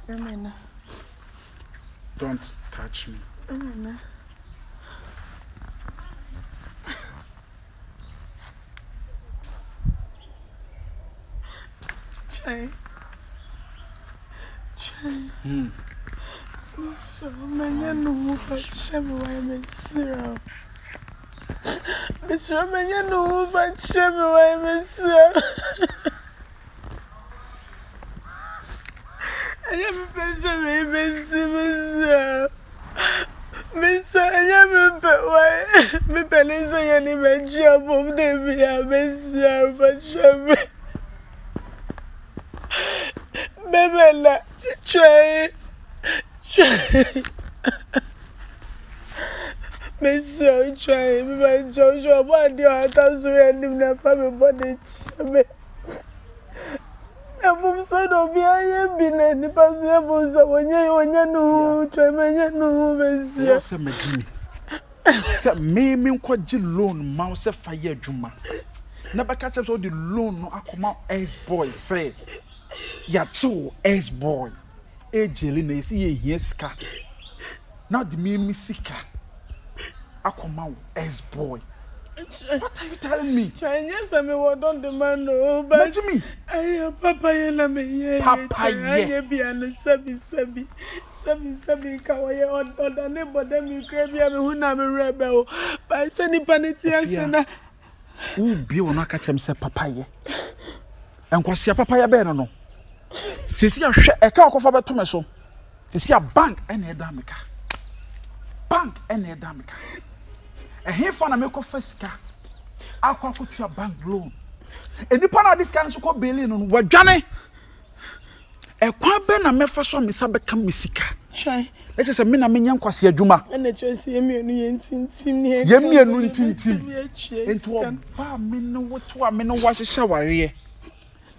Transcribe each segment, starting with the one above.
Amena. Don't touch me. Amena. Chai. So many no for shame why me zero. Mr. Many no for shame why me zero. I am a person, Mr. Mr. I am a bit why me pennies and even job of the via Mr. for shame. Bebela, try. Mr. Try, my Joshua, what you are thousand in family body. I'm so don't be I have been any possible so when you know, try my no, Mr. Say me quite loan mouse fire juma. Never catch us all the loan no akoma ex-boy say. Ya two ex-boy. Jelly is here ska. Now the me sika. Akoma ex-boy. What are you telling me? Yes, I mean, what don't demand no, but me. I am Papa Yella me. Papa Ye be an sebi kawaye or the neighbor them you crave me who na me rebel. By sending panity and who be on a catch him say Papa. And was your Papa Beno no? Sisi a car of over to so. Sisi a bank and a damica. Bank and a damica. And here for a milk of first car. I'll put your bank loan. And the part of this kind of called billion on what Johnny. A quaben a mefferson is a become misika. Try. Let us a mina minion quasi a juma. And let you see me and you Yemi and Nuntin into a bar minno what to a minno was a shower here.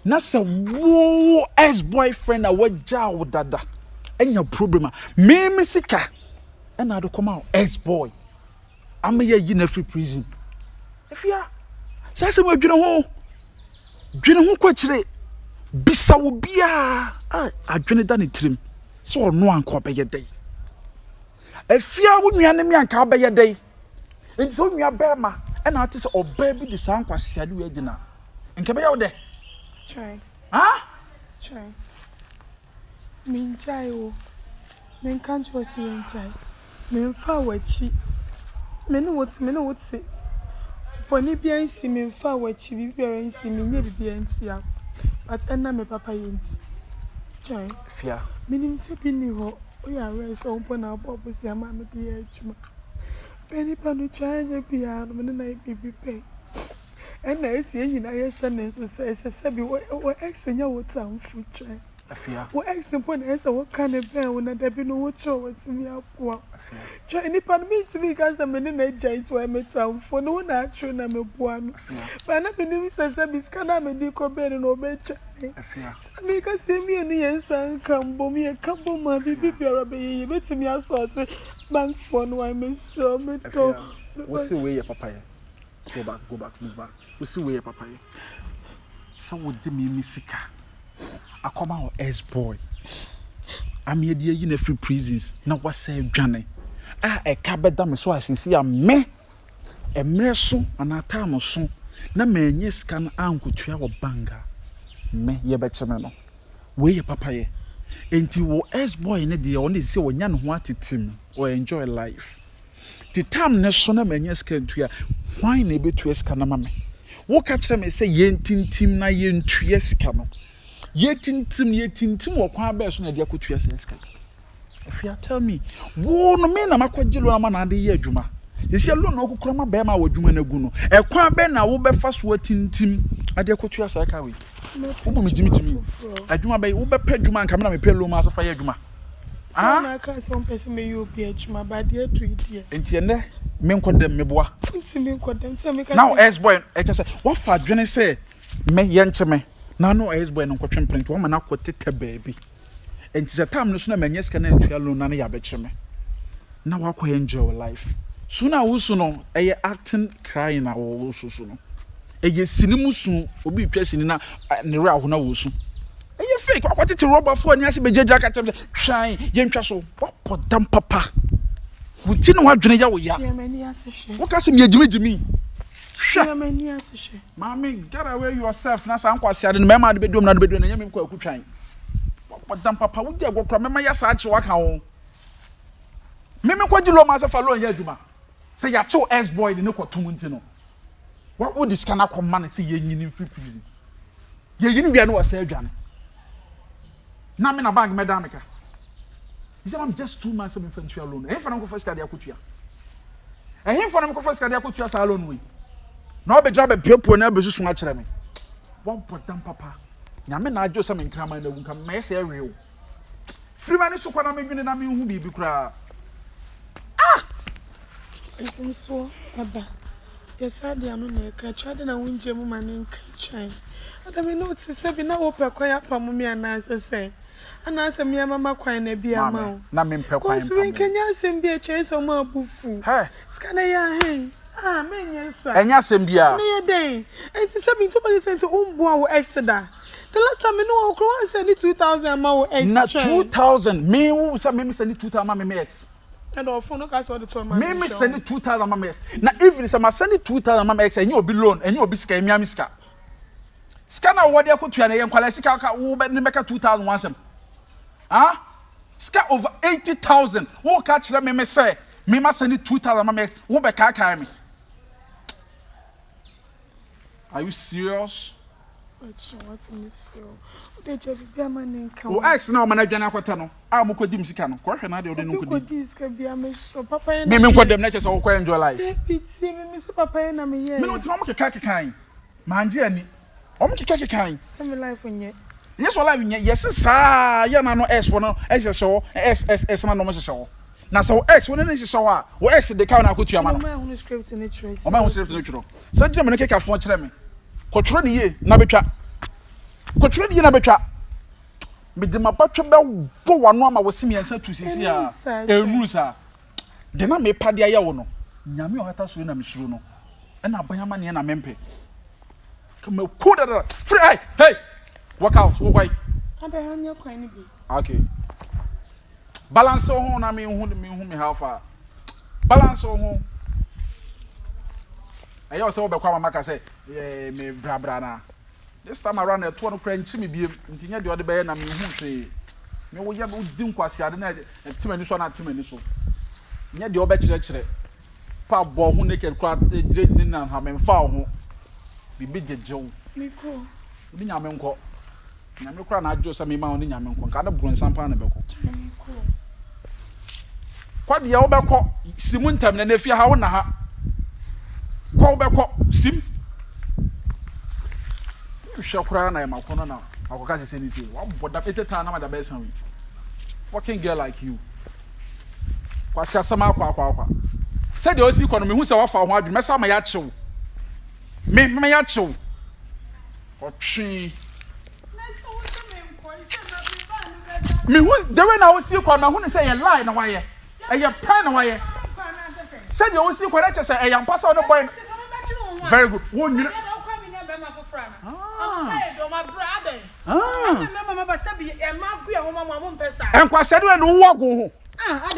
Nasa woo ex-boyfriend a what jaw dada. And your problem, me misika. And I do come out ex-boy. I'm a year in every prison. If you are, say some of you know quite Bisa will be I joined done it trim. So no one call by your day. If you are with me enemy and call by your day, and so me a bearma, and artist or baby the sound was said we dinner. And come out there. Try. Huh? Try. Mean child. Men can't you see and child. Men forward she. Men what say. When he be see me forward she be very see me never be here. But ena me papa yins. Try. Fear. Minim se bini ho. Oya rest on pona bobo si ama me di ejuma. Penny panu try nya bia no me na bibi pay. And I see you na ye shane so say be we ex nya what am fu try. Afia. We ex pon esa what can e be we na da bi no wo cho what mi akwa. Try any pan me to me cause me na giant we me tam for no na atro na me boa no. But na me ni say be scanner me di ko be no be try. Afia. Me ka say me ni yensan kambo me kambo ma bibi biara be ye betimi asort bank phone why me so me to. What's the way your papa? Go back, move back. We see where your papa is. So would the me misika. I come out ex-boy. I'm here in a free prisons. Now what say Johnny? A cabin dam so I see a me. A merson and a time or so. Na me yes can uncle travel banga. Me ye better man. Where your papa ye? Ain't you ex-boy in the only see when yan want it to or enjoy life. The time national men yes can to ya. Why ne be to escanama? What catch them and say yentin tim na yen tres cano. Yetin tim or qua bears on a dear could yes escan. If you tell me, whoa, no men am a quadrilla man and the year juma. You see a loan no croma bema or jumaneguno. A qua bena will be fast working tim at dear could yes I carry. Jimmy. I do my bay, Uber Pedjuman coming on a pillow mass of fire juma. Ah, I can't some person may you be a juma, but dear to it here. And tiene. Men call them me boy. Now ex-boy, I just say, what for Jenny say? Me yanche me. Now no ex-boy no question print woman now quote baby. And it's a time no sooner men yes can enter alone and ya betcha me. Now I can enjoy life. Sooner also no, a acting crying also soon. A ye cinema soon will be pressing in a near who knows. A ye fake. What it rubber for? Nyasi be jeja kacha shine. Yentwa so. What podam papa. Wuti no wadwene ya wo ya. What ka se me jimi. Mami, get away yourself. Na sa ankwase ade no mema de bedom na de bedom na nyame ko akutwan. What podam papa wo je gokra mema ya sa ache waka wo. Meme ko di lo ma se fa lo ya adwuma. Say ya cho ex boy ni ko tum nti no. What would this kind of command say ye nyini free prison? Ye yini bia no wa say adwane. Na me na bag me da meka. He said I'm just 2 months in friendship alone. Eh for na ko first card yakotua. Eh for na ko first card yakotua sa alone we. Na obe job pepo na be susu akere me. One podam papa. Nyame na ajo se me nkrama na wunka me say real. Free man so kwa na me dwene na me hu bibi kura. I'm so baba. Yes, I don't know. I tried to win Jemu man in Kitchen. I don't know to say, now open quiet for me and answer say. And answer me, Mamma Quine, a beer mouth. Na me pekwa. When can you send be a chase or more buffoo? Hey, Scanner, hey. Ah, man, yes, sir. And yasem bia. Near day. And to 72 cents to Umbo Exeter. The last time I know, I send it 2,000 more extra. Na 2,000. Me who say me send it 2,000 my mates. And our phone cash what the told me. Me send it 2,000 my mates. Na even say I send it 2,000 my mates and you be loan and you be sika me amiska. Scanner what dey akutua na yen kwala sika ka wo be ne meka 2,000 wansem. Ah? Sika over 80,000. Wo ka kire me say me ma send it 2,000 my mates. Wo be ka me. Are you serious? What's in this? They just be a man in count. Oh, ex now man adwana kwata no. A mo kodi msika no. Ko hwe na de ode no kodi. This can be a mess. Papa me nko dem na chese wo ko enjoy life. Pity me say papa na me here. Me no ti mo keka kekan. Manje ani. O mo keka kekan. Say me life onye. Yes wo life nye. Yes sa ya na no ex for no. Ex show. S na no mo show. Na so ex wo ne show a. Wo ex de ka na akotua ma no. O ma hu script in the trace. O ma hu script in the trace. Sa gina me keka fo kire me. Kotro ne ye na betwa. Kotro ne ye na betwa. Me de mabatwe be bo wano ama wo simi ensa tu sisi a. Enu sa. De na me pade aye wo no. Nyame o hata so na me suro no. E na abanyama ne na mempe. Come ko da. Free hey. Walk out. Wo kwai. Ada hanya kwai ni bi. Okay. Balance ho na me hu me how far. Balance ho. Ayo se wo be kwa mama ka say me bra na. This time around the 2 crane chimi bi ntinya de ode be na me hu hwe. Me wo ya be di nkwase ade na timani so na timani so. Nya de obe kire pa bo hu naked kwa dire na ha me mfa ho. Bibi jejew. Miko. Bi nya me nko. Nya me kra na ajo se me ma oni nya me nko. Ka da bro nsampa na be ko. Miko. Kwa de ya wo be ko simu ntam na afia ha wo na ha. Kwa wo be ko sim Shakura na makono na akoka se ni say one boda eteta na mada besan we fucking girl like you kwasi asama akwa say the osi kono me hu say wa fa ho adwene mesa ma ya chew me ya chew otwi me hu the way na osi kono hu ni say ye lie na waye e ye pan na waye say the osi kono che say e yan pasa no boy very good won you Enquanto você não é no wagon,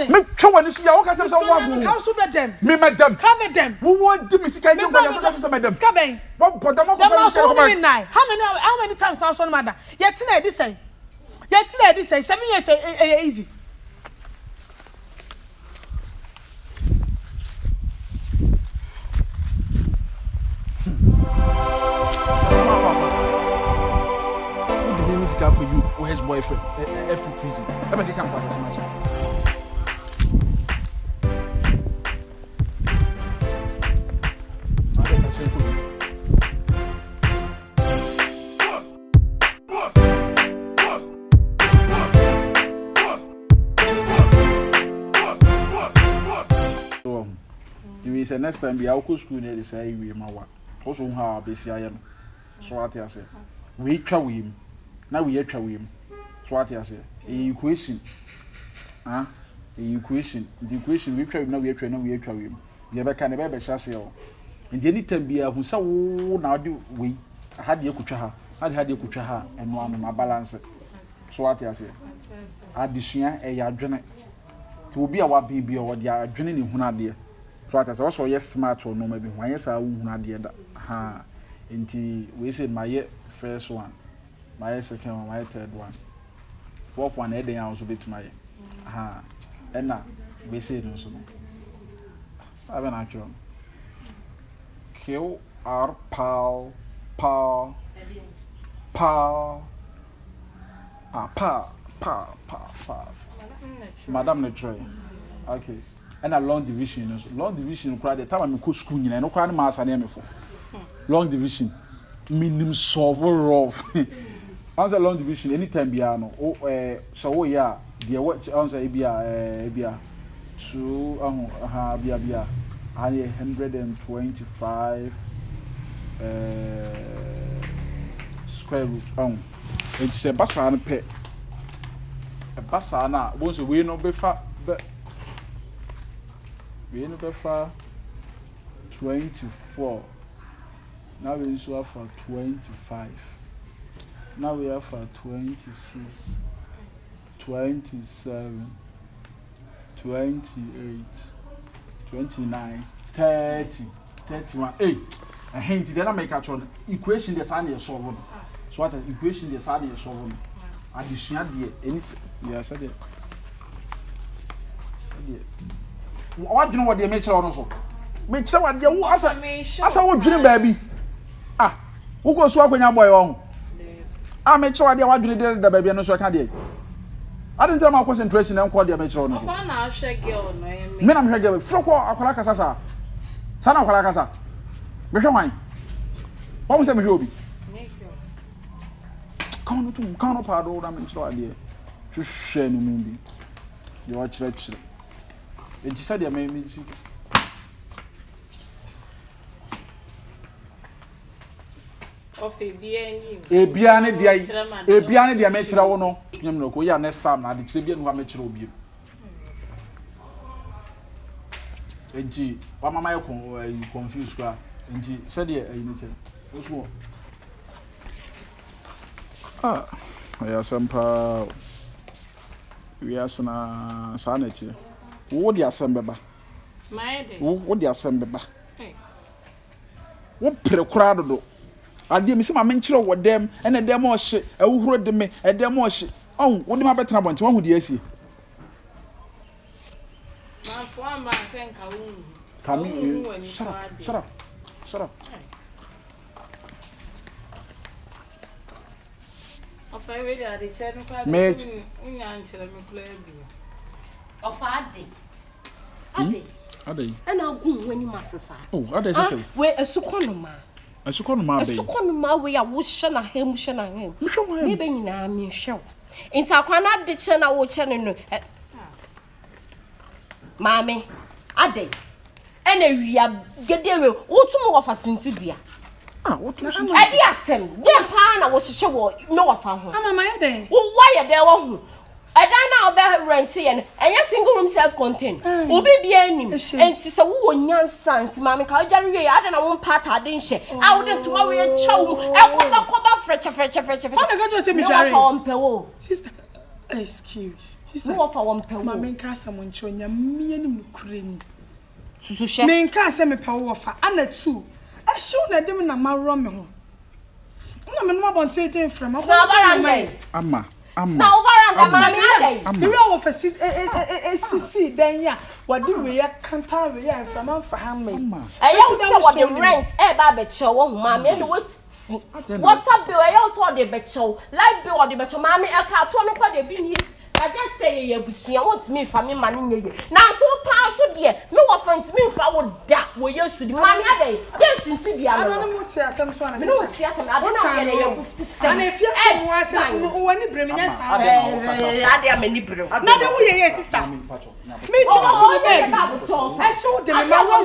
me chama nisso já o que você vai wagon. How so them? Me madam. Cover them. Who want to me see can you go just madam? Scaben. What but the How many times I saw mother? Yet today this say. 7 years easy. You or his boyfriend every prison. Let me come pass as much. So, you say next time be our school near the say we ma wa. Also how be see I am. So what I say. We try him. Now we try him. So what I say. Equation. Equation. The equation we try now we try him. The be can be chase o. And anytime be a who say now do we had you kutwa ha. Had you kutwa ha and no am balance. So what you say? Addition adwene. To be our baby or the adwene ni huna de. So what I say also yes smart or no maybe when yes I huna de da. Ha. Nti we say my first one. My second one, my third one. Fourth one e dey also bit my. Ha. Ena we say no so no. Start na try. QR pal pa Madam Netroy. Okay. And a long division. Long division cry the time I go school nyina no cry na ma asa na me for. Long division. Minim solve rough. Answer long division anytime bia no. So wo ya the what answer bia 2 bia 125 square root it's a basa pe a basa na won so we no be fa 24 now we so for 25 now we have for 26 27 28 29 30 31 a hint then I make actual equation the same solve so what equation the same solve addition there any yeah said it what do you know what they make sure also make sure what they asa what dream baby who go so akwanya boy on make sure they what dream the baby no so can there I didn't tell my concentration and call the metro. No, I shake girl. Men, I'm here. Froko, Akolakasa. Sana Akolakasa. Beshamai. What was me hobby? Count up our old amateur idea. Just share no movie. You watch that. And she said, I made me see. Ebiane dia mechira wo no nyam no ko ya next time na de kire bia no ha mechira obi enti wa mama ye confuse kwa enti said ye ayi ne kire oso ya sampa we asana saneti wo di asembeba my day wo di asembeba wo pere kura dodo ade mi se ma menkyere wo dem ene dem o hye awuhuro de me edem o hye wo de ma betena bonte wo hu de asie ma fo amba senka wo kami shut up ofa we de ade che no kwa de nya nkyere me kula bi ofa ade ena gu wani masesa ade se we esukono ma Asukonuma we ya wo hye na hem me be nyina me hwe nti akwana de che na wo che no maame ade ena wia gedewe wotum wo fa sunti bia wotum sunti ade asem de pa na wo hye wo no wo fa ho mama ya de wo wa ye de wo ho Adan na obe rent ye no enye single room self contained obi bia anim enti se wo nyansa nti mama ka ojare we adan na wo pata ade nhye a wo de ntoma we chaw koba freche ona ga jo se mi jare sister excuse sister wo fa wo mpe wo mama nka asam nche onya me anim no kurani susu hye me nka asem me pa wo fa ana tu a hye na dem na maro me ho na me no abonte dey from ama Now over and mama the real of a CC then ya what do we can't have ya from am me I also what the rent ba be che wo mama e what what's up bill I also the be che light bill or the be che mama e ka to no kwa de bi ni I just say ye busua want me fa me mane nye na so pa so de me wo front me fa wo da wo yesu di mane ade yes nti bia no I don't know tia asem so na me no tia asem I don't know ye bufu na if you say mo asem wo ni brem nya sa ade amani brem na de wo ye sister me tuma ko be I show them my wo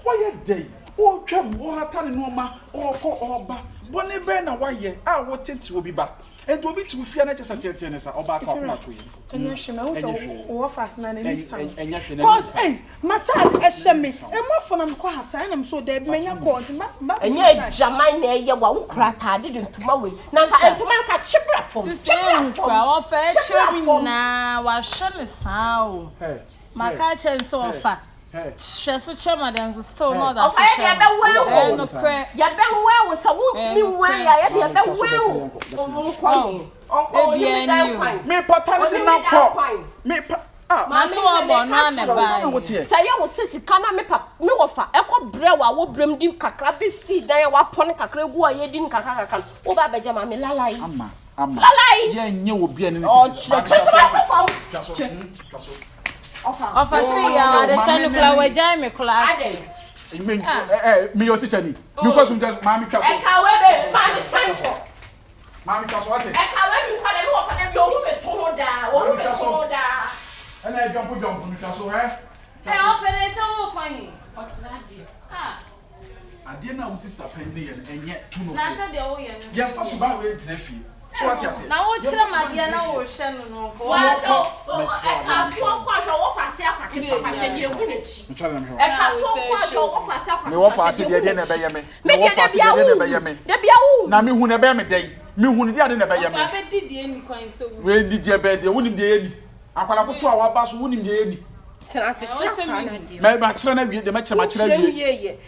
why day o twam o hatane no ma o ko oba bone be na why a wo tete obi ba And to be too fear not just a tennis or back off my tree. And you should know so fast and because, Matter, and what for them quite I'm so dead, many are caught in mass. And yet, Jamine, you won't crack, I didn't to my way. Now, I to make a chip for now, was shun sound. My catch and so far. She's so charming and still not that. I no crack. You have been well with a wood, way I have been well. Uncle, me paternity now call me. My so born say you will say kana me pap me wofa e ko brewa wo brem dim kakra be si dan wa pon kakra gu aye dim kakra kan wo ba beje ma me lalai ama lalai ye nye obi ani Ofa see ya the channel kula we jai me kula me your teacher ni because we just mami twa so e ka we be ma ni sancho mami twa so what e ka we bi kwa dem wo fa dem yo wo be pon da wo be pon da and I jump from twa so eh ofa dey so wo kwani o tira die ade na wo sister pending and yet two no na say dey wo ye no ye fa so ba we ntena fie so what you say na wo kire madia na wo hye no no wa so e ka to kwa so wo fa se akwake to kwa hye die egu na chi e ka to kwa so wo fa se akwake me wo fa se de na be ye me me wo fa se de na be ye me de bia wu na me hu na be me den me hu ni de na be ye me fa be didi eni kwan so we didi e be de wo ni de ye ni akwala ko to a wa ba so wo ni de ye ni tena se kire kwa na de me ba kire na wie de me kire ma kire wie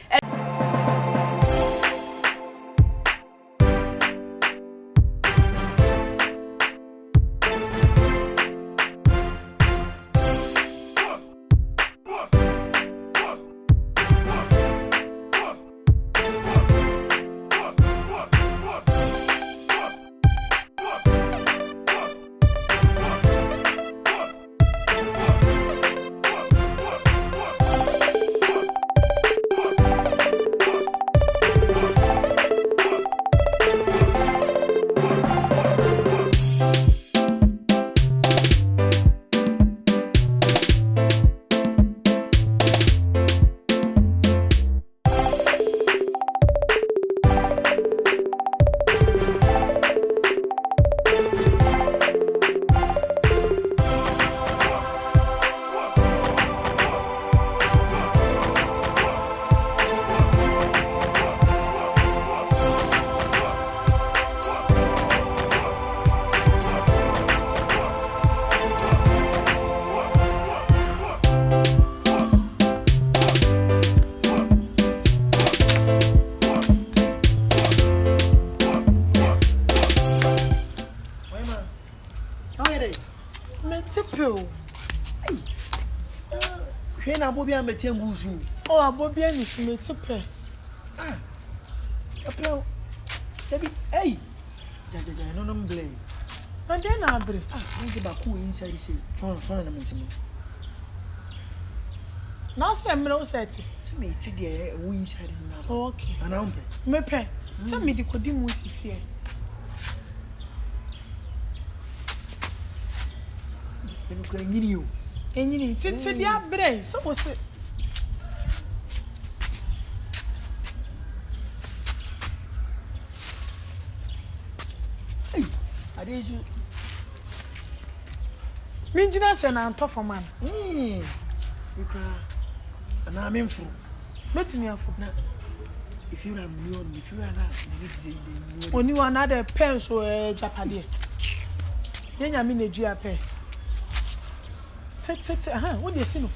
Bobia metenguzu o abobia ni fimeti pe apel debi hey jaja no mble na dey na abre ngi ba ku inside say fan na mentimo na say me no set so me ti de wo inside na okay ana umpe me pe say me di kodi mu sisi e enu ko ngini o enyini titi dia bre so wo se adeju minjina se na anto for man ikra ana memfru betimi afo na if you are million if you are na ne oni wa na de pen so japade yenya mi na dua pe tete wo dey see no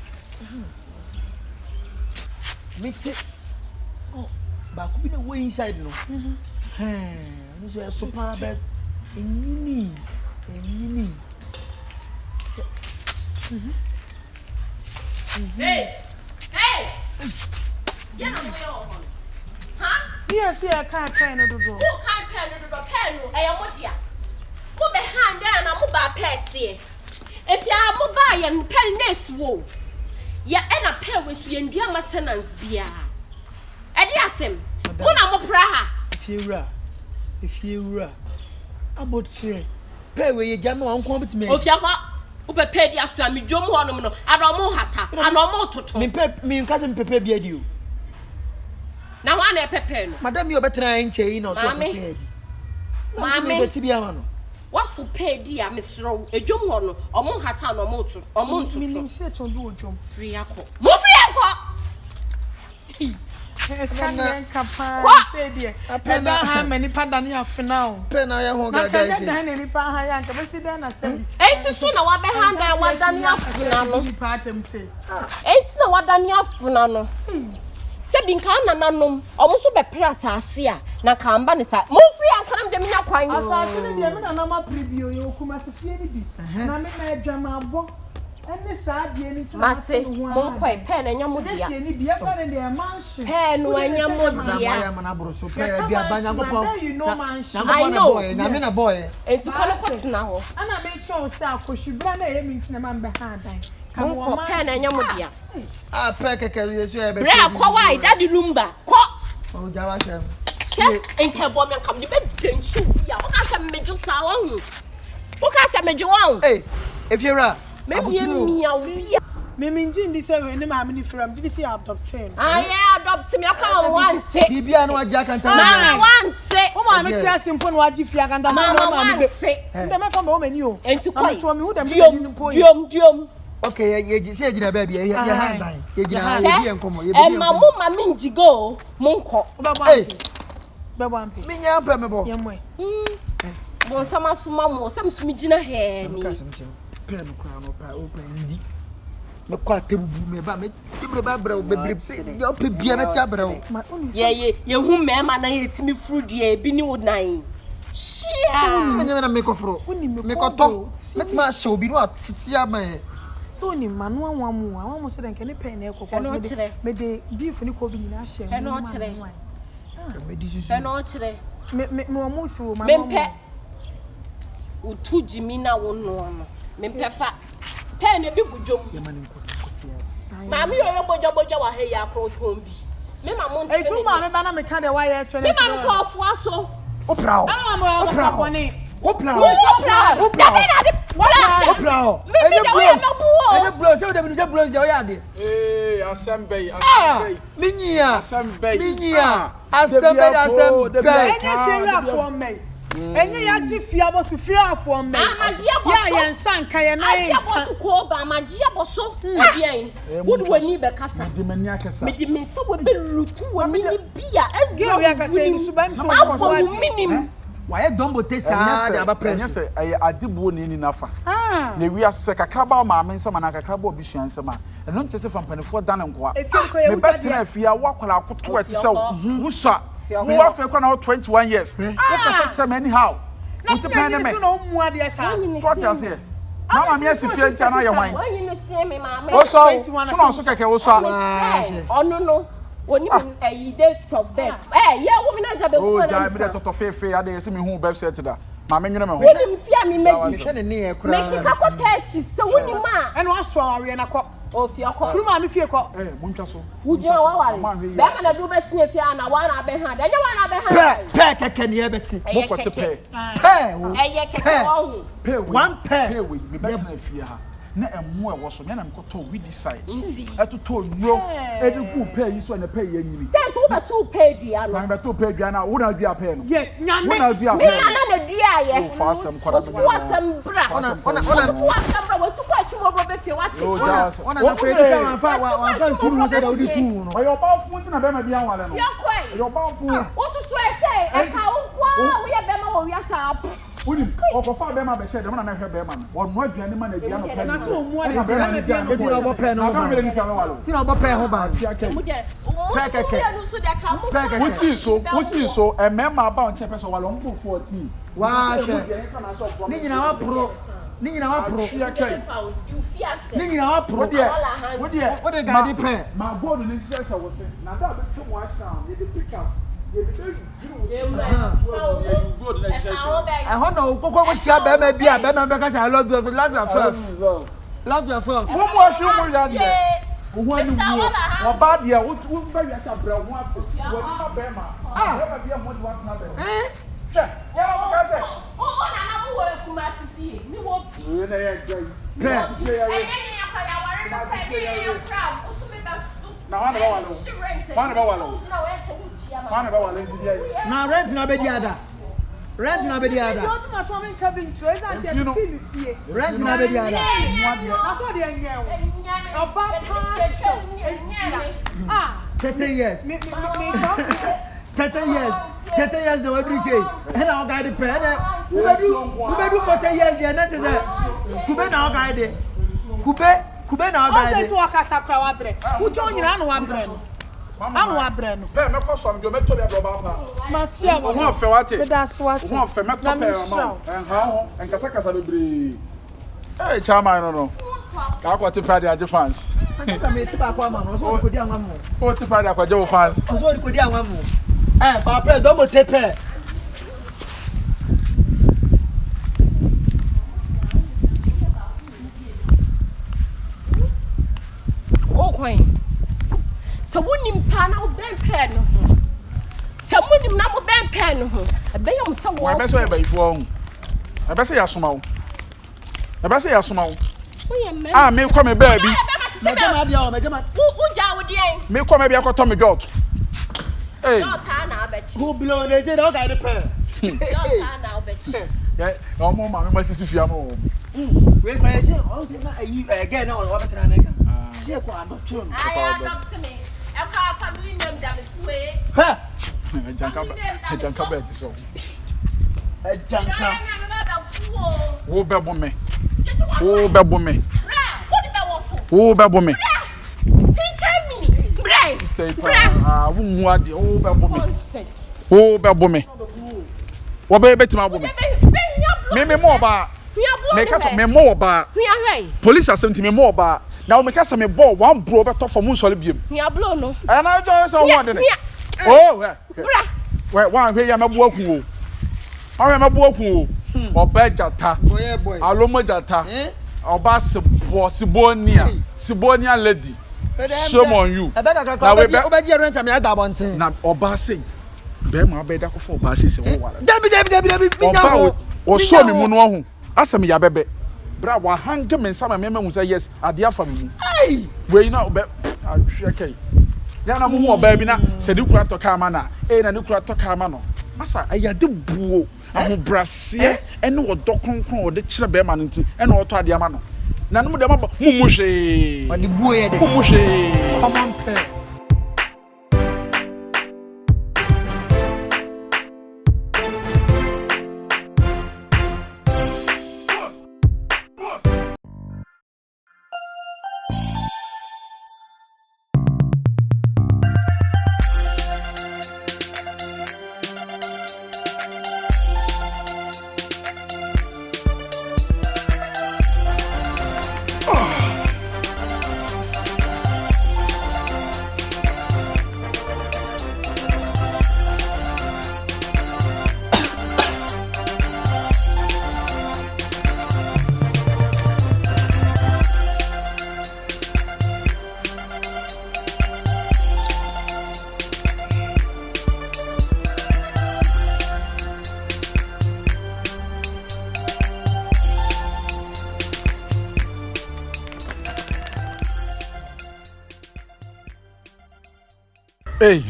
mete oh ba ku bi na wo inside no no so super bad enini hey ya na mo yo ha yes ya kan pen no do who kan pen no do pen no e ya modia mo be hand na mo ba pet e if ya mo ba ya pen ness wo ya e na pen we su ya ndua maintenance bia e di asem mo na mo pra ha if you were abotre pay we ye jama won ko bitime ofia ko wo be pay di aso ami dwom ho no no adomo hata anomo toto mi nkase pepe bia di o na wa na pepe no madam yo betra enche yi no so pepe di mami beti bia ma no waso pay di a mesro edwom ho no omo hata no omo to omo nto minim se to bi odwom free akọ mo free akọ kan kapa say there peda ha many pada ni afena o pena ya ho gaga ise na kan ni pa ha ya nka besi den na sem enti so na wa be handa wada ni afena no ni pa atem say enti na wada ni afena no se bi nka nananom omo so be pre asase a na kamba ne sa mo free ankanam de menya kwan asase ne de me na ma preview yo kuma se fie ni bi na me na adwama abo ene sa die ni mate mo kwai pen anya mo dia se ni bi e fa ne de mansion pen anya mo dia ya mana bro so pe bia banya gopo I know na me na boy enti kono kwetna ho ana me cho se akohwibra na ye minti na man be ha dan mo pen anya mo dia pe keke yesu e be bre akwa wai daddy lumba ko o jawa shem che enke bo me kam de be denchu bia o ka se mejo sa won o ka se mejo won if you're a me mia bia me minji ndi se we ne ma me ni fram did see adopt him adopt me aka want bibia no agya kan ta na want o ma me ti asimpo no agye fia kan ta so no ma me be nde me fa ma o mani o enti kwai to me hu dem ni po diom okay ye se gina ba bia ye hand dan ye gina ye bi enkomo ye bi enkomo ma mo ma me njigo mo nko be ampe me nya ampe me bo ye mo mo sama suma mo sam sumi gina he ni pen kwa no pa open ndi me kwa tebubu me ba me tibre ba bra bebre yo pe bia me ti abra ye hu me ma na ye timi fruit ye bi ni wodan shia me nya na me ko fro me ko to me ti ma show bi no atiti ama e so ni manu anwamu so den ke ne pen na ekoko me de beef ni ko bi nyina hye me di susu no chere me o mo si wo ma mempe utu jimina wono no mempe fa pen e bi gudwom ye ma ne ko ma mi yo boja wa he ya kro tombi me ma mo ntene tu ma me ba na me ka de wa ye twa me ma ko afu aso opra any blow say we dey blow dey ya de Assembly minya enye fere afo me enye ya ji fia bo su fere afo me ya ye nsan kan ye na ye bo su ko ba magia bo so bien would wani be kasa me di me se we be lutu wani bia ge ya kasa ni su ba mi so minim why dombo tesa de aba press say adibuo ne ni nafa na wi ase kakaba ma me nsema na kakaba obi hwan nsema eno nche se fampanefo dan nkoa me betina afia wakwala akoto eti se wo sha wo afa kwa na 21 years wo pese che me anyhow na se me so na omu ade sa what you say na ma me asifie ntia na ye hwan wanyi ne se me ma me o so keke wo so ono no oni me date of birth ye wo me na jabe ko na me de toto fefe ade yesi me hu website da ma me nwene me ho woni mfia me medi hwe ne ne kura me kika ko 30 so woni ma ene waso aware na ko o fia ko furu ma me fie ko muntwa so wujina wa ware be ma na do betie fia na wa na be ha da nya wa na be ha pe keke ne e beti mo ko te pe ye keke wo pe one pair pe we me betina afia ha na emu e wo so me na me ko to we decide eto to nro edi ku pe yi so na pe yi anyini say so be to pay dia no na be to pe dua na wo na dua pe no yes nyame wo na dua me pe na na dua ye o fa asem kwara me wo asem bra ona wo asem bra wo tu kwa chimo bro be fie wati ona na pre di kan fa tu say da odi tu no oyo ba fu nti na be ma bia wale no fie kwai oyo ba fu wo su so e say e ka wo kwa wo ye be ma wo wi asa woni o ko fa be ma be she de mo na hwe be ma no wo no aduane ma na dua no pe na so omu ade na me bia no edi obo pe no na me ni sa wale ti na obo pe ho ba mu de mo keke no so de ka mo wo si so e me ma ba on che pe so wale on 14 wa she ni nyina wa pro ni nyina wa pro ni nyina wa pro wo de gadi pe ma gold ni se se wo se na da be tu mo asha ye de pickers ye de gold na se se I ho no kokko ko sia be ma bia be ma be ka say I love you love yourself love yourself wo mo ahwe mo ya de wo ani wo ba de wo ba wi asa bra wo ase wo ni ma be ma be ma bia mo de wa na be ya wo ka se o na na mo wo kuma sisi ni wo we na ya gai pe ya ka ya ware no pe ya crab o su me ba su na wa na ba wale wa na ba wale na we che wuchi ya wa na ba wale ndi ya na rent na be di ada Rent na be dia da. Don't my family cabin choice and say TV. Rent na be dia da. That's what they nyɛ wo. Oba pa. 30 years. Me 30 years. 30 years the what we say. And our guy the pay. Who do 40 years there na say. Kube na our guy there. Kube na our guy there. Ose so akasakra wa bre. Wo jo nyina na wa bre no. Anu wa bre no. Pe me kɔ jo me to be bloba pa. Matia wo. Wo ho afɛ wate. Me da so wate. Wo ho afɛ me to pe ma. En ha ho, en kasa bebre. Eh chairman no. Ka akɔ te pride age fans. Aka me ti ba kwa ma no so ko di anwa mo. O te pride akɔ je fans. So ko di anwa mo. Papa do mo tepe. Oh, queen. So wouldn't pan out Ben Pen. Some wouldn't not Ben Pen. A bay on some Wa be so e ba ifo. E be se ya soma wo. E be se ya soma wo. Ah, me kɔ me baby. Mejama dia o, mejama. Who jaw dia? Me kɔ me bia kɔ to me dot. Hey. Not na bet. Who blow they say those guy the pair. Not na bet. Yeah, no more ma me masisi fia no. We kwa say o say na again na o betra na ka. Say ko adopt you. I adopt me. E ka family name da me swe. Ha. Janka bet so. Janka. Wo be bo me. Wo be bo me. Wo be bo me. Stay ah, wo hu ade wo be bo me. Wo be bo me. Wo be betima bo me. Me mo ba. Me ka me mo ba. Police assemble me mo ba. Now me ka say me ball one bro be to for mu nsole biem. Ya blow no. And I just so what dey. Oh, wait, one here me bo aku o. Awe me bo aku o. Oba jata. Boy. Alomo jata. Oba Sibonia lady. Shame on you. Now we be rent am ya da bonten. Na oba say be ma be da ko for oba say wo wala. Dabi. Oba o show me mu no ho. Asem ya bebe. Bra wa hang me nsama me hu say yes ade afa me mu. Hey, we na oba ahwe kai. Ya na mu hu oba bi na se de kura to ka ma na. Na ne kura to ka ma no. Asa ayade buo. Ahobrase ene wo dokonkon wo de kire be ma no nti ene wo to ade ama no. Na no mu de ma mu hwe. Ode buo ye de. Mu hwe. Come on pe. Hey,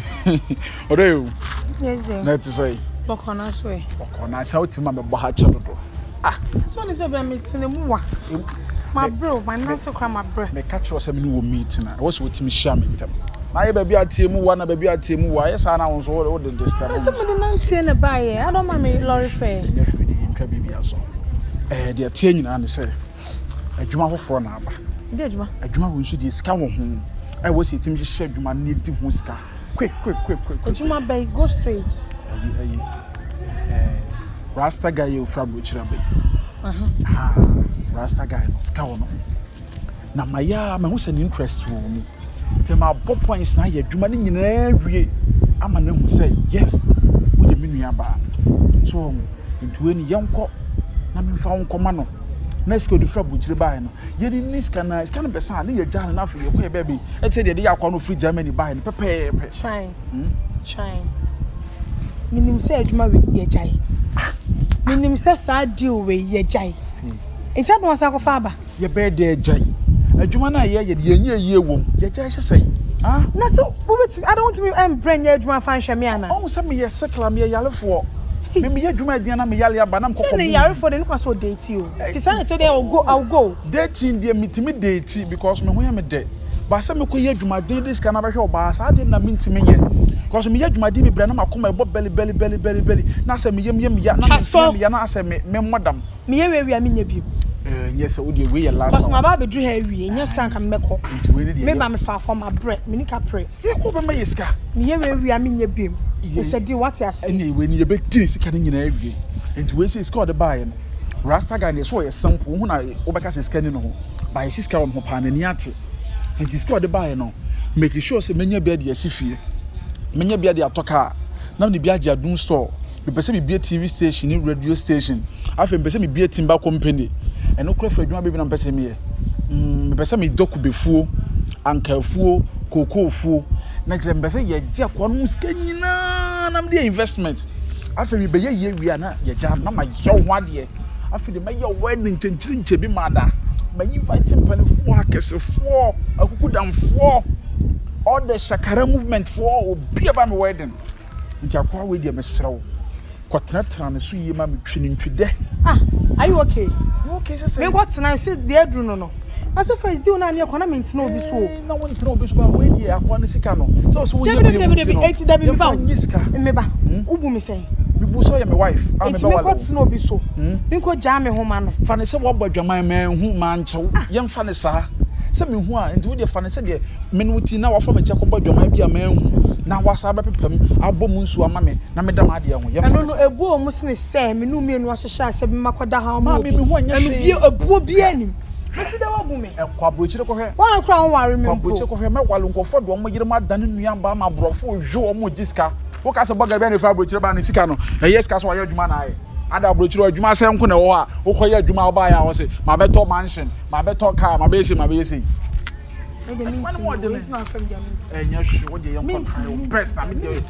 Oreo. Yes, dear. Let's say. Bokona swe. Bokona shout ma me bo ha chedo. Ah, this one is about meeting the muwa. My bro, my nanto kra my bro. Me catch us me no meeting na. Wo so wotimi share me ntam. Na ye baby atiemu wa na baby atiemu wa. Yes ana won so wo de disturb. Some of the nantie na buy here. I don't mind me lorry fare. Nya hwe ni ntwa bibi aso. De atie nyina ne say. Adwuma foforo na aba. Ndi adwuma. Adwuma wo nso de sika wo ho. Ai wo se timi hye adwuma na di ho sika. Quick. Adwuma bay go straight. Ayi. Rasta guy you from which rabbi. Rasta guy no sika wo no. Na maya ma hu se interest wo mu. Te ma bo points na ya adwuma ni nyina wie ama na hu say yes wo ye menua ba. So ntuwe ni yenko na me fa wonko ma no. Na sika du fra buchire ba no. Ye ni sika na pesa na ye jana na afi ye ko ye baby. E te de ya kwa no free Germany ba no pepe. Shine. Minim say adwuma we ye jai. Minim say sa deal we ye jai. Enta no asa ko fa ba. Ye be de jai. Adwuma na ye ye wom. Ye jai say. Ah? Na so I don't want to be brain ye adwuma fan hwe me ana. Oh, say me ye sekla me yalefo. Me ya dwuma dia na me yale aba na mkoko. Say yare for the no so date you. Ti say say I'll go. Dating dia mitimi date because me ho ya me de. Ba say me ko ya dwuma den this kana ba hwe oba sa de na mitimi nye. Because me ya dwuma den me bra na makoma ebo belly. Na say me ya na me ya na say me modam. Me ya we me nya bi. Yes, we dey we last. Because my baba do her we nya san ka me ko. Nti we dey. Me ba me fa for my bread. Me nika pray. Ye ko be me yeska. Me ya we me nya bi. He said, "Do what you say?" Anyway, ni be tiri sika ni nyina awie. Enti we say sika o de buy no. Rasta guy dey so ye sample hu na obeka say sika ni no ho. Buy sika on ho pa na ni ate. Enti sika o de buy no. Make sure say menya bia de asifie. Menya bia de atoka. Na ni bia agi adun store. Me pese me bia TV station, ni radio station. Afa me pese me bia timber company. Eno kura fra adwuma bebi na pese me ye. Me pese me doku befuo, ankafuo, kokofuo. Na je mbese ye gye akwa no sika nyina na me investment afa me be ye wi na ye gya na ma ye ho ade afa de ma ye wedding chenchirinche bi ma da ma invite mpanefo akesefo akukudamfo all the shakara movement for obi aba me wedding nti akwa we de me serew kwatena ne so yie ma me twini ntwide Are you okay? Okay say Me what now say the edru no. I say first do na na mint no bi so. Na won tena obi so ba we dey akwa ne sika no. So we Debi me ba. Ubu me say. Bibu so ye me wife. Me ko tena obi so. Me ko ja me ho ma no. Fa ne se wo badwaman ma hu ma nchew. Ye mfa ne sa. Se me hu a enti wo dey fa ne se de menuti na wa fa me che ko badwaman bi a ma hu. Na wasa ba pepam abom nsu ama me na me dam ade ho. Ye fa. No ebu o mu se se me nu mienu ahyehyɛ ase bi makoda ha ma me hu anya hwe. Bi ebu bi anim. Mesi da wagu me. Kwa brochire ko hwe. Wan kra won ware me mpo. Kwa brochire ko hwe me wale nkofo do mo yire ma dane nua ba ma brofo hwe o mo jiska. Wo ka se boga be ne fa brochire ba ne sika no. Yes ka so ya adwuma na aye. Ada brochire adwuma se nko na wo a wo ko ya adwuma ba ya wo se ma beto mansion, ma beto car, ma be ese. Me de mint na fam dia mint. Nyash wo de ye nko best na me de.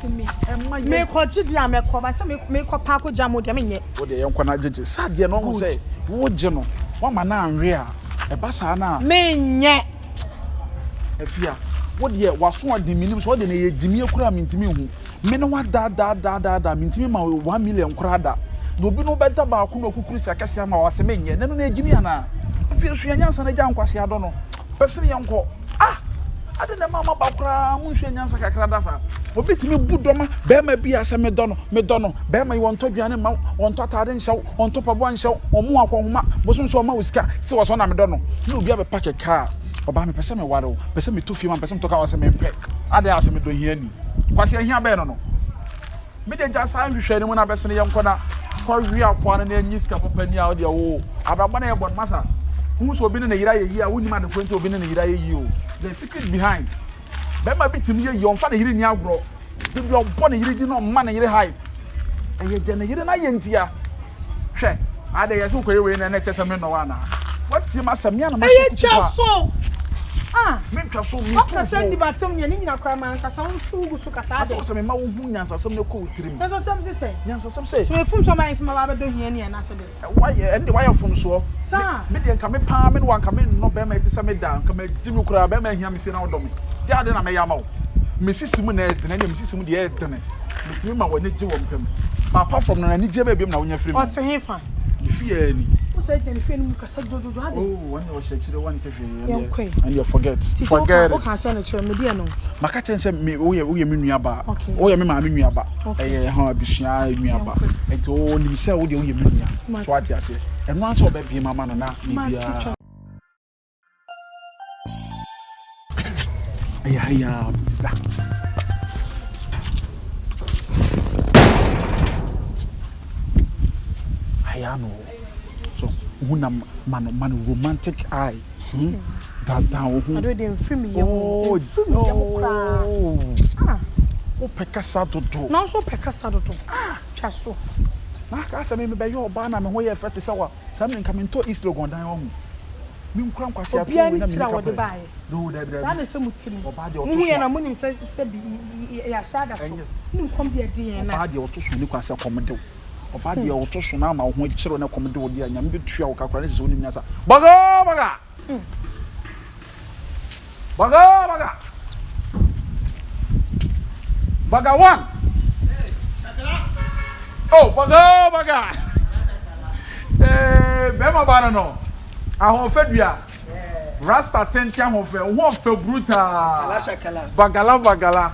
Me ko gidi a me ko ba se me ko pa ko jamo de me nye. Wo de ye nko na jeje. Sadie no ho se wo je no. Wa ma na anwe a eba sa na me nye afia wo de waso ade minim so wo de na ye jimi ekura mintimi hu me no wa da mintimi ma 1 million kura da do bi no beta ba ko no kukuru sia kase ama wa se me nye nenu na ejimi ana afia so yansa na gya nkwase ado no pese ne yanko ade na mama ba kura mu hwe nyansa kakra da sa obi timi budoma be ma bi ase me dono be ma won to duane ma won to tade nhyɛw won to pabo nhyɛw omu akonhoma bosom so ma usika se wo so na me dono na obi abe pack car oba me pese me ware o pese me to fie ma pese me to ka wo se me pɛ ade ase me do hia ni kwase hia be no me de ja sa hwehwɛ ni mu na bese ne yɛnkɔ na kwa wi akwa na anyi sika papa ni a wo de wo ababa na ye bon masa hu so obi ne yira ye yi a woni ma de kwenti obi ne yira ye yi o the secret behind bema bitimi ye yon fa na yiri ni agro de bi obbo na yiri di no ma na yiri high eye de na yiri na ye ntia hwe ade ye so koye we na chese me no wana what you must me na ma so me twa so me to send batem nye ni nyina kra man kasa won so gu so kasa ade so me ma wo hu nyansa sem ne ko tirim kasa sem se nyansa sem se me fum so man se ma ba do hia ni na se de why ende why fum so sa me de nka me pa me no nka me no be ma ti se me da nka me jimi kura be ma hia me se na odo me de ade na me ya ma wo me sisimu na edene me sisimu de edene me timi ma wo ne je wo mpem ma apart from na ni je ba biem na wo nya free me o te hefa ni fie ni o say je ni fie ni kasa dododo ade when you was chire one te hwe and you forget o kan say na chire me de no maka chen say me o ye me nuaba o ye me ma me nuaba ha abusua nuaba enti o ni say o de o ye me nua so ati ase eno anse o ba biem mama no na ni bia Aya no so una man romantic eye that down I do dem free me o pekasa dodo na so pekasa dodo twa so na ka sa me be yo ba na me ho ye fete sawa sa me nka me to east logon dan ho mi nkura nkwase ato we na me ka pa no da sa na so mutimi oba de otu so na munim se bi ya shada so nim kom bi ade na oba de otu so ni kwase komde oba de otu so na ma ho kire na komde wo de anya me tua wo kakra ne se onim nyasa baga one Oh, baga. Bema bana no. Ahon fedua. Rasta tenti ahon fe. Wo fe brutal. Bagala.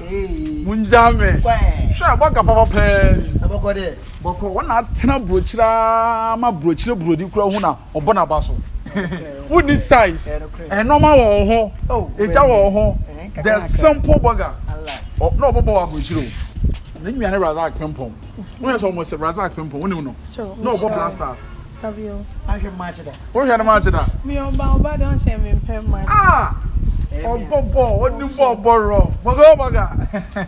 Munjame. Sha baga papa pe. Abokode. Boko wona atena brochira ma brochire brodi kura hu na obona baso. What this size? And normal or ho. Oh, it's our ho. The simple burger. Oh, no, Bobo Abuchiro. Then you are Razak Pimpom. When it's almost a Razak Pimpom, when you know. No, Bob Blasters. I can match that. What can I imagine that? Me on Baba don't say me per month. Ah! Oh, Bobo, what do Bob borrow? Bogo burger.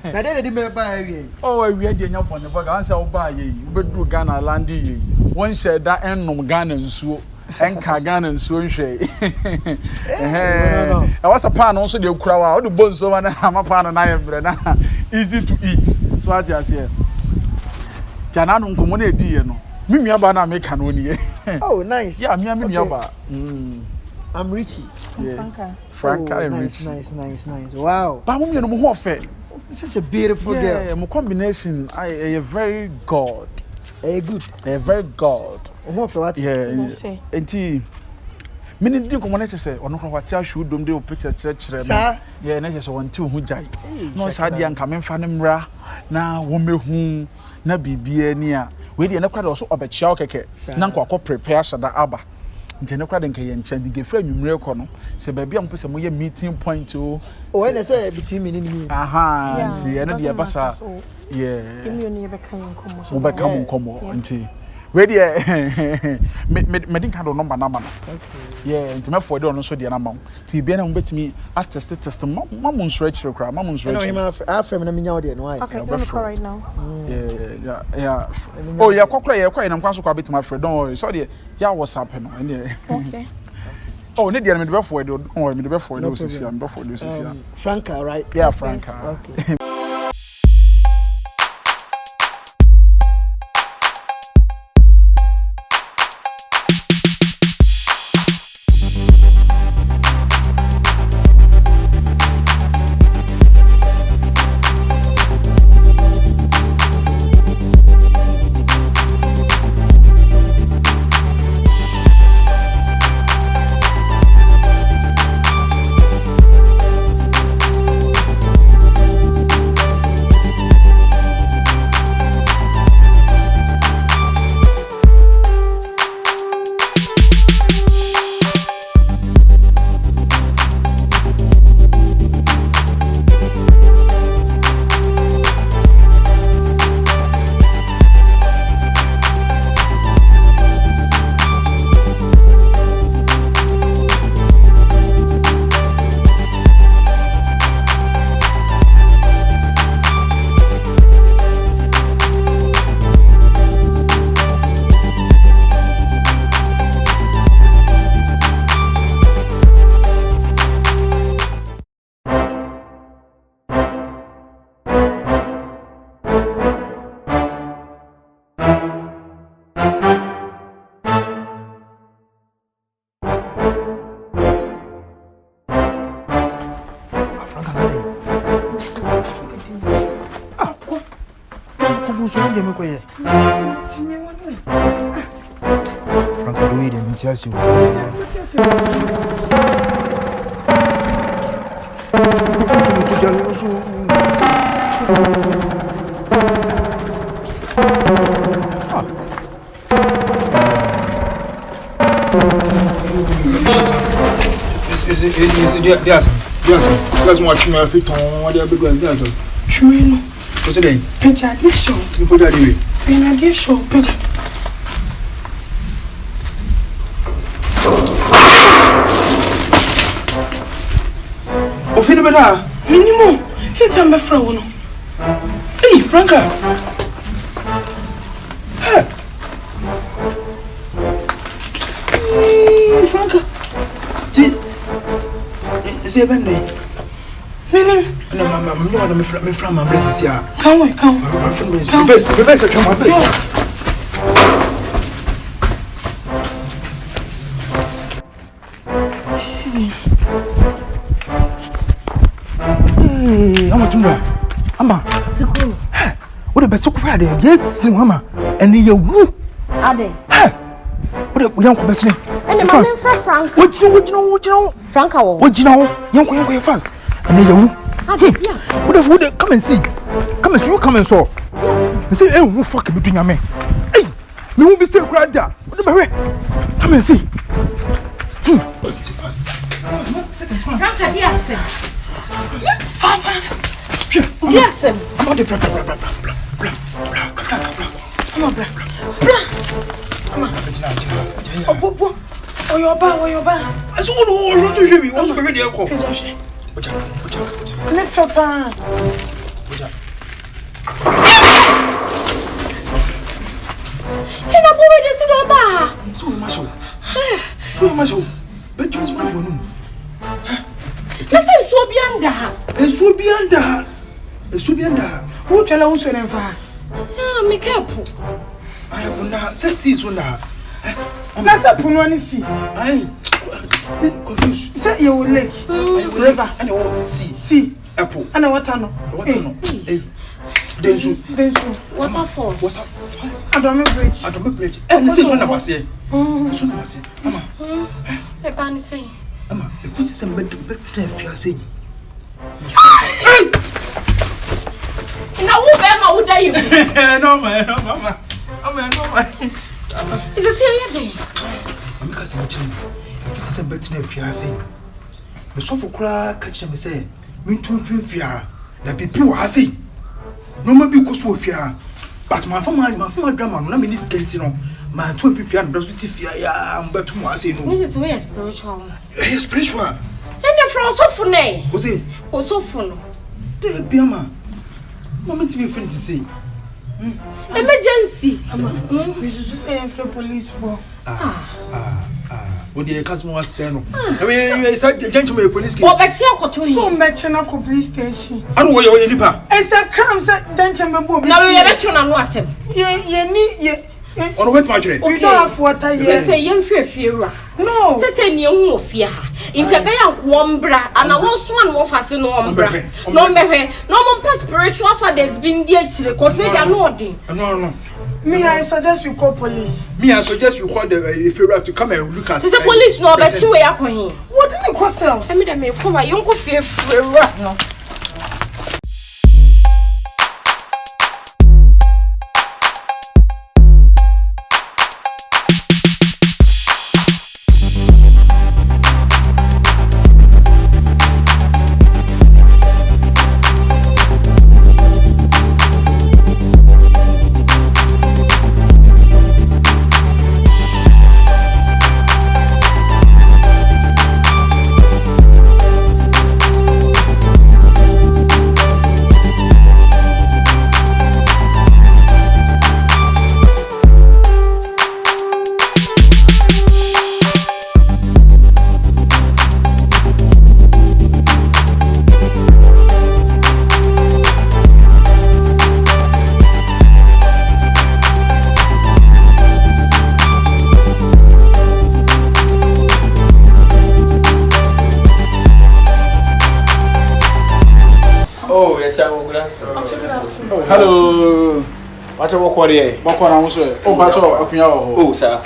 I didn't even buy again. Oh, we had your on the burger. I said, buy ye. You do Ghana landy. One said that end no Ghana and so. And Kagan and Swinche. I was a pan also the crowd, the bones over and I'm a pan and I am easy to eat. So I just here. Janano Commune dear no. Mimi Abana make an only. Oh, nice. Yeah, me Aba. I'm Richie. Franca and nice. Wow. But I'm going to fair. Such a beautiful girl. Yeah, my combination. I a very God. Good. A very God. What? Yeah, enti mini din ko mo na chese ono ko watia hwu dom de o picture chire no yeah na chese won ti hu jai no sa dia nka memfa ne mra na wo mehu na bibia ni a we de na kwada so obechia okeke na nko akọ prepare shada aba nti ne kwada nka ye ncha di gefra nwumre ko no se ba bia mpese mo ye meeting point o when they say between me and me aha nti ye na dia basa yeah emi oni ye be kan nkomo so mo be kan nkomo nti ready me didn't kind of number okay yeah into me for the on so the number ti bia na mo betimi test mamun stretch rekra mamun stretch no afem na minya ode no why okay let me call right now yeah oh yeah kokra yeah kwa na kwaso kwa betimi afre don't worry so the yeah WhatsApp no okay oh ne dia me be for the don't worry me be for the osisi am be for the osisi Franca right yeah Franca okay Franca do Eden, Tiasi. That's what my feet on what they're because that's a Chewing. What's it? Picture addiction. You put that away. Addiction. Picture. Ofini beda. Minimum. Since I'm a friend. Hey, Franca. Hey, Franca. Is it Bendy? Meaning? No, I'm from my blessings here. Come. I'm from the best. The best at my place. Hey, I'm a junior. Ama. What the best of Friday? Yes, Mama. And you woo. Ade. What we don't come And the man Frank. What you Franka wo. what you know? Young fast. And you Ade. Yes. What if we come and see? Come and see you come and saw. I say, hey, who fuck between your men? Hey, me won't be so crowded there. What the hell? Come and see. What's it fast? Franka, yes. Fine. Yes. I'm on the blah. Come on, blah. Oh, your bar. I saw no one to hear me. Want to be ready? I'll call. Let's go back. Ina bowe de se do ba. So much. But you want to know. Na se so bianda. Esubianda. Who tell us when I'm far? Ah, me kepo. I have not sexy so now. Let's up on one see. I confused. Say you will lake. River. And you see. See. Apple. And what no. Hey. Then so. Waterfall. I don't bridge. And this is one of us here. Mama. E ba ni say. Mama, if it's some better if you are saying. Na wo be ma wo da you. No, mama. Is it say again? I'm because I'm changing. If it's some better if you are saying. The sofa cry catch me say, me too fear. That people are saying. No maybe because we fear. But my drama, no mean this getting my 250 does with fear. I'm better to say no. This is way spiritual. Spiritual. And the from so funny. What's it? O so fun. The Biama. Moment to be free to say. Emergency. We should say for police for. What the customer was saying. You start the gentleman police case. O be che akoto So yi. much na police station. I know where you are nipa. It's a crime say gentleman boy. Na we be che na no asem. On wait my train. We don't have water here. Say yem fie ra. No. Say ni hu ofie ha. Inte be yanko ombra ana won so an wo fa se no ombra. No mbehwe. No mo spiritual fathers bin di akire cause we are no odin. No. Me, I suggest we call police. Me, I suggest we call the Federal to come and look at. Say police no be chi we yakon. What didn't it cost us? I mean dem e ko ba yonko fie ra no. Hello. What's your work here? What can I say? Oh, but Oh, sir.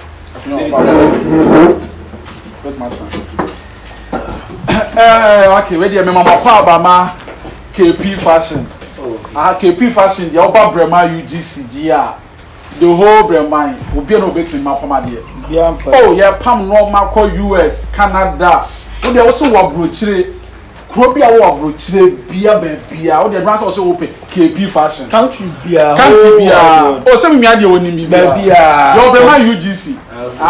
Okay, ready? My mama Bama KP fashion. KP fashion. The upper Brema UGC. The whole Brema. Will be no big in my pomade. Oh, yeah, Pam no US, Canada. Oh, they also want brochure. Krobia wa brochire bia bia o the advance also open KP fashion country bia o se mi ade woni mi bia your Brema UGC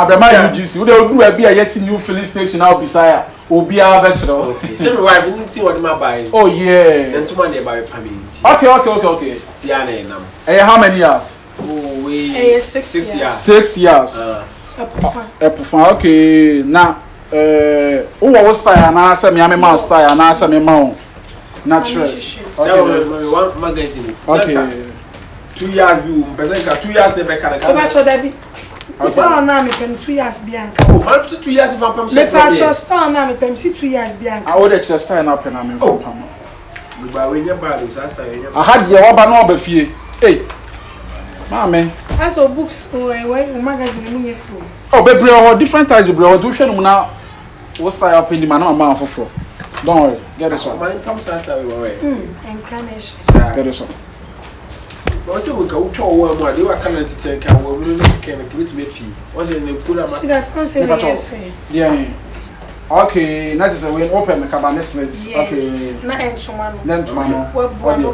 Brema UGC o de odu bia yes new filling station now beside obia be kire okay say me wife you see what my buy oh yeah then to man dey buy permit okay ti ana nam how many years oh we 6 years 6 years Epufa okay now who style na say me am style na say me ma natural one magazine okay 2 years bi person ka 2 years e be ka o ba so da bi star na me pen 2 years bianca oh man 2 years if am say me star na me pen 2 years bianca I would the style na pen na me from pam we ba we nya ba do style nya I had your ba na oba fie Mama. As a books or a magazine from. Oh, baby, or different types of bro. Do you now? What's style up in the man amount for? Don't worry, get this one. My income starts that way. Incarnation. Get this one. What's it? We go to war. What do you want to take? I will not can commit me. What's in the put See that's also very fair. Yeah. Okay, that is a way open the cabinet slits. Yes. Okay. Na entomano. Nentomano. Well,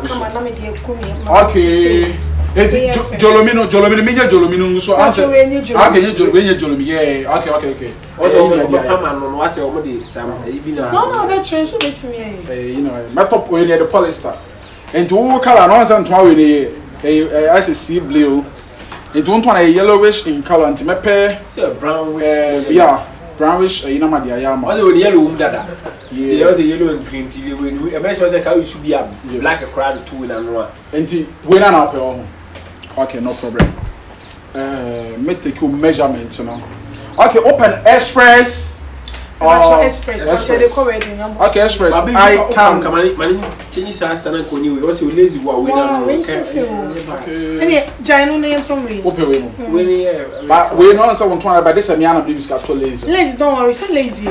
come on, let me come here. Okay. Jolomino, Jolomino, so answer. Okay, Jolomi, yeah. Okay. Also, come on, what's your body? Sam, no, that's true. It's me. You know, my top way near the polyester. And to all color, no one tomorrow, as a sea blue. It don't want a yellowish in color, and to my pair, say brown, yeah. Brownish, you know, my dear, what's the yellow dada? Yeah, was a yellow and green tea. When a man was like, how you should be a black a crowd two in and one. And we're not up. Okay, no problem. Make take your measurements, you know. Okay, open express. Express. Okay, express. I can come on. Chinese has an uncle. What's your lazy war? Okay. Jano name from me. But we know someone trying by this and Yana Bibis got lazy. Lazy, don't worry, say lazy.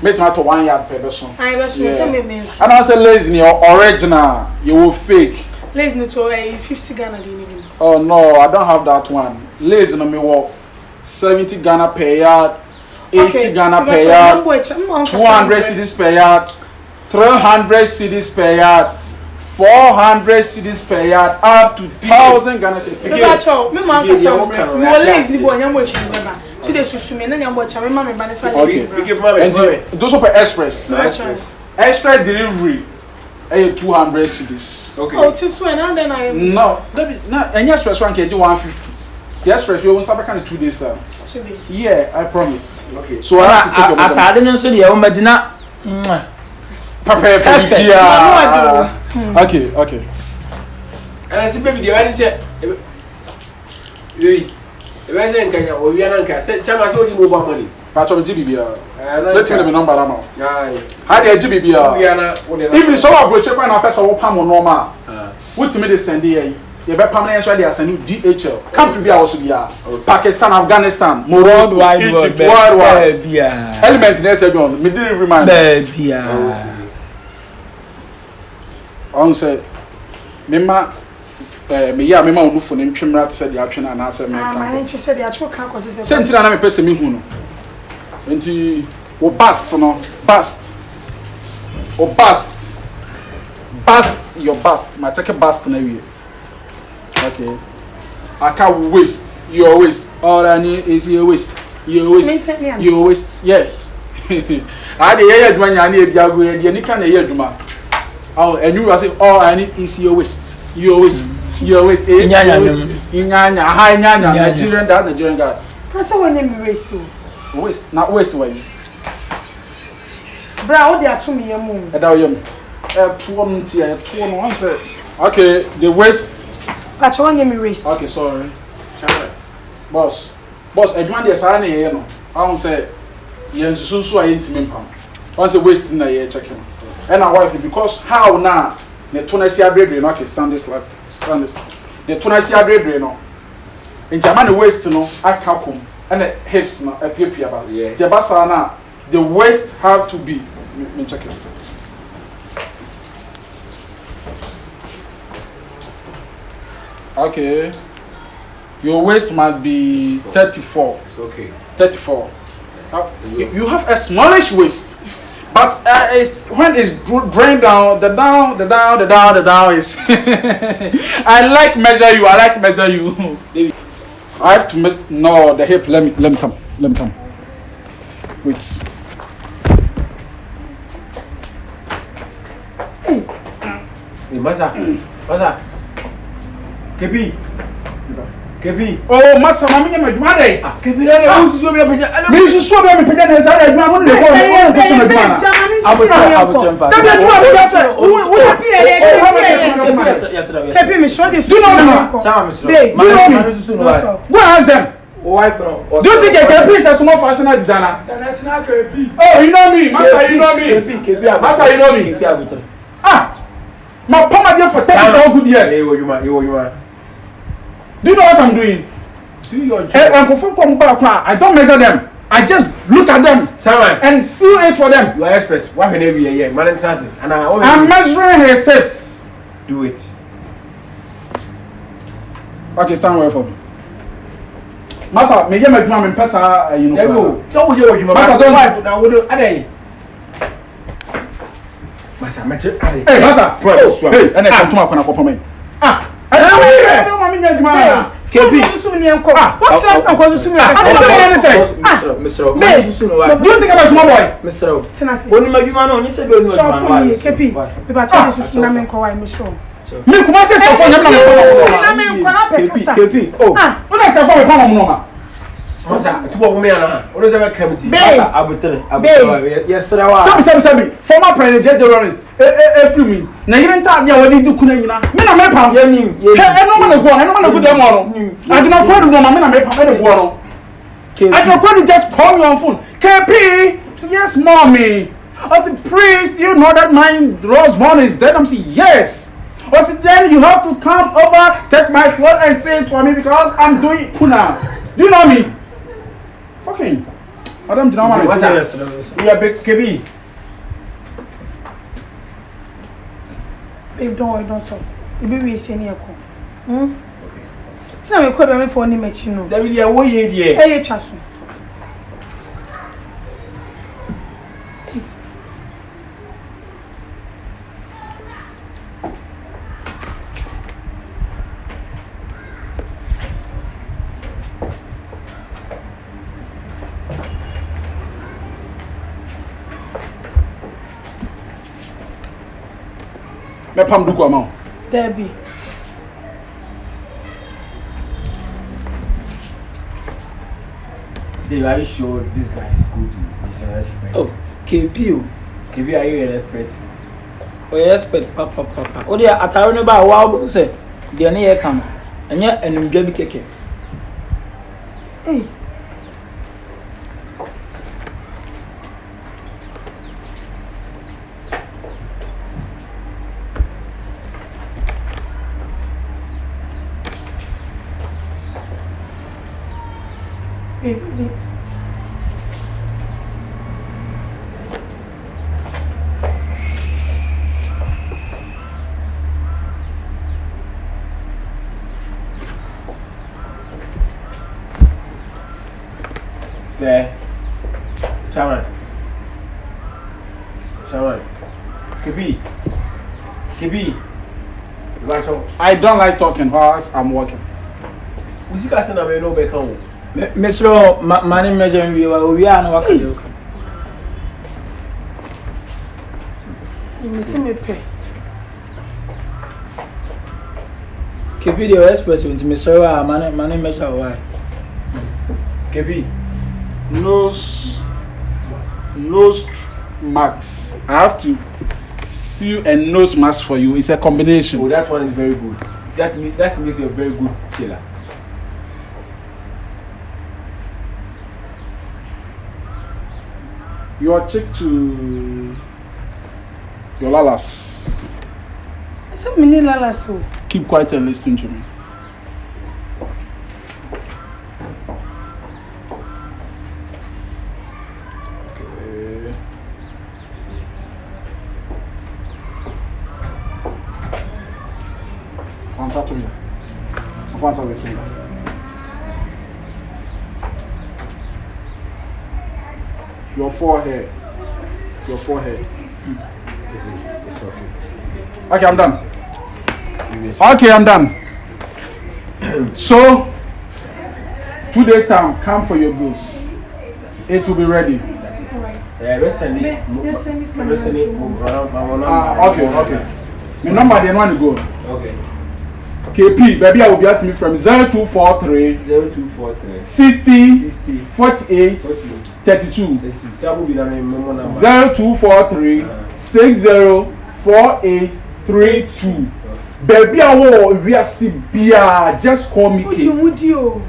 Make matter 1 yard per person. I was so means. And I say lazy, your original, you will fake. Lazy to a 50 Ghana. Oh no, I don't have that one. Lazy no me walk 70 Ghana per yard. 80 Ghana per yard, 200 cedis per yard, 300 cedis per yard, 400 cedis per yard, up to 1,000 Ghana cedis per yard. Okay, those are per express. Express delivery, 200 cedis. Okay. Oh, this one, and then I am. No, and express one can do 150. The express, you will start kind of 2 days, sir. 2 days. Yeah, I promise. Okay. So I have to take your I didn't say the Medina. Perfect. Yeah. Okay. And I see baby the one say the one say Kenya or we are not say chama so you move money. Patch of GBB. Let's get the number now. Yeah. How the GBB? If you saw a brochure when a person will come on normal. What to me they send here? You better permanent they are sending DHL. Come to be also be Pakistan, Afghanistan, Morocco, Egypt, worldwide. Element in there, John. Me didn't remind. Baby. On say, Mema, me ma unu phone ntwemra to say the action and answer me. My interest said the actual car cause is. Senti na me person me hu no. Enti wo bust no, bust. O bust. Bust your bust. My check bust na we. Okay. I can't waste. Your waste. All I need is your waste. Your waste. Your waste. Yeah. I the hear you when you need diago here. You can hear you oh, and you say all I need is your waste. Your waste. Your waste. Inyanya. Hi inyanya. Nigerian guy. That's how you waste too. Waste. Not waste way. Bra, what they are to me your mom. Okay, the waste. But you want me waste. Okay, sorry. Boss, I demand the sign here, no. I won't say, yes, so I ain't me. Once a waste in a year checking. And our wife, because how now? The Tunisia bravery, okay, stand this. The Tunisia bravery, no. In Germany, waste, no, I can't come. And the hips, no, appear about. Yeah. The Basana, the waste have to be. Me check it. Okay. Your waist must be 34. It's okay. 34. You have a smallish waist, but when it's drained down, the down is. I like measure you. I have to measure. No, the hip. Let me come. Wait. Hey, Masa. Kepi. Oh, Masa, mami ya meduma dey. Kepi na dey. O susu obi apeja. Mi susu obi mi peja dey sare eduma mo le ko o ko so meduma. Abutempa. Dem dey tuma be say. We happy here. Kepi mi show this. Do not. Chama mi sro. Go ask them. Wife no. Do you think Kepi is a small fashion designer? International Kepi. Oh, you know me. Masa, you know me. Kepi. Masa, you know me. Kepi abutempa. Ah. My pama there for 10 good years. You Do you know what I'm doing? Do your job. I don't measure them. I just look at them and seal it for them. You are express. Why can they be here? Man, and I'm measuring her steps. Do it. Okay, stand away from me. Masa, me my drum and pass you know. There go. So we you Masa, don't wife now. What do I? Masa, hey, Masa, hey, and I come to my corner. I don't want me KP. What's last time cause you me? Mr. Do you think I'm a small boy? Mr. Only my human on, you said you know. KP. We ba tell you so na me nko why me show. Me kuma say so for nyam na me nko na pe kasa. KP. Oh. When I say for me fam mo no. Masa, tu bo me ana. What is that committee? Masa, abutere. Yes, sir. Sabi. Former president Tailoring. Me. Na yire nta dia wodi du kuna nyina. Me na me pam. Yanim. Eno ma na go, eno ma na go dem no. I na call no ma me na me pam e go no. I can call just call me on phone. KP, say yes, mommy. I said, priest, you know that my Roseborn is dead? I'm saying yes. I said, then you have to come over, take my clothes and say it for me because I'm doing kuna. Do you know me? Fucking. Madam, do you know what I'm saying? You are big KB. Babe, don't talk. You be we say near come. Okay. Tina me kwa me for ni mechi no. David ya wo ye die. Eh twa so. Me pam du kwa ma. There be. Dave, are you sure this guy is good? He's an expert. Oh, KP. KP, are you an expert? Oh, expert, papa. Oh, dear, at Tailoring about wow, say, the near come. And yet, and you get keke. Hey. Hey. Say, Chairman. KB. I don't like talking whilst I'm working. We see casting a no back home. Mr. Money measuring you are no working. You see me pay. KP the express with Mr. Money measure why? KB. Nose mask. I have to sew a nose mask for you. It's a combination. Oh, that one is very good. That means you're a very good killer. You are check to your lalas. It's a mini lalas. Keep quiet and listen to me. Okay. Fansa to me. Fansa with me. Your forehead. It's okay. Okay, I'm done. Okay, I'm done. So, 2 days time, come for your goods. It will be ready. Yeah, Okay. My number, they want to go. Okay. KP, baby, I will be at me from 0243 60 48 32. 0243 60 48 32. Baby, I will be a CBR. Just call me KP.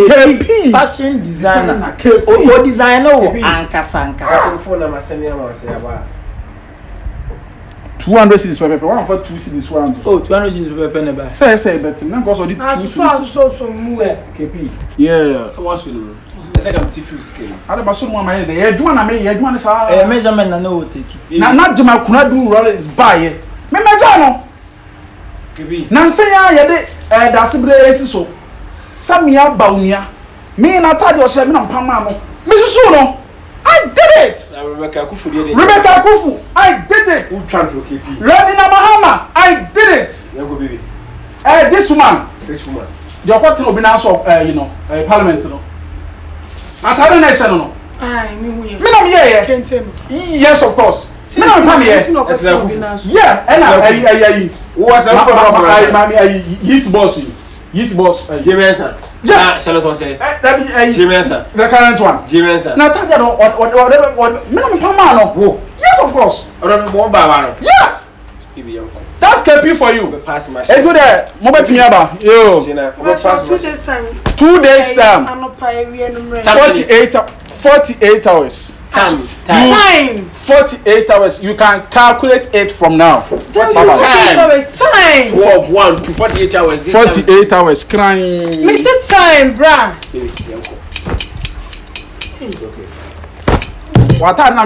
KP fashion designer. O designer o ankasa. 200 cedis per paper. One for 2 cedis 100. Oh, 200 cedis per paper never. Say better. Now because of the 2 cedis. So move. KP. Yeah. So what's with you? I say I'm tifu skin. I don't so my head. You do na me, you do na sa. Measurement na no take. Na jama kuna do roll is buy. Me measure no. Kebi. Na say ya de dasibre esi so. Samia baumia. Me na tadi o se me na mpama no. Me susu no. I did it. Rebecca Kufu did it. Rebecca Kufu, I did it. Who tried to keep you? Ready na Mahama, I did it. Yeah, go baby. This woman. Which woman? The opportunity will be now so parliament no. Asade nation no. Aye, me who Me no me here. Can't tell me. Yes, of course. Me no me here. Yeah, and I Who was that? my his boss. His boss. Jameson. Yeah. Charlotte was say. Jameson. The current one. Jameson. Now tell you what me no me pama no. Who? Yes, of course. Yes. That's KP for you. Pass my. Hey, to the mobile team yaba. Yo. 2 days time. 2 days time. I'm not paying you. 48 hours. Time. 48 hours. You can calculate it from now. What's Time. 12, 1 to 48 hours. 48 hours. Crying. Mr. Time, bruh. Okay. What time